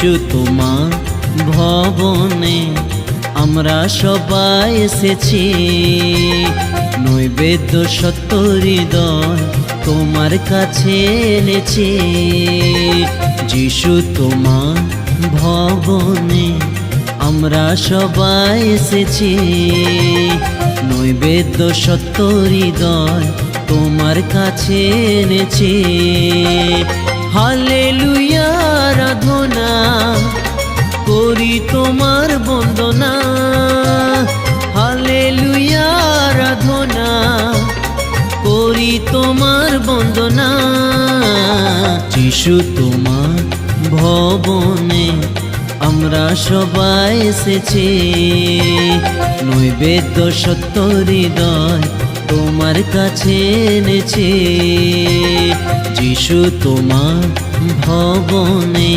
যিশু তোমার ভবনে আমরা সবাই এসেছি, নৈবেদ্য সত্য হৃদয় তোমার কাছে এনেছি। যিশু তোমার ভবনে আমরা সবাই এসেছি, নৈবেদ্য সত্য হৃদয় তোমার কাছে এনেছি। হালেলুয়া আরাধনা করি তোমার বন্দনা, হালেলুয়া আরাধনা করি তোমার বন্দনা। যিশু তোমার ভবনে আমরা সবাই এসেছি, নৈবেদ্য সত্য হৃদয় তোমার কাছে এনেছি। যিশু তোমার ভবনে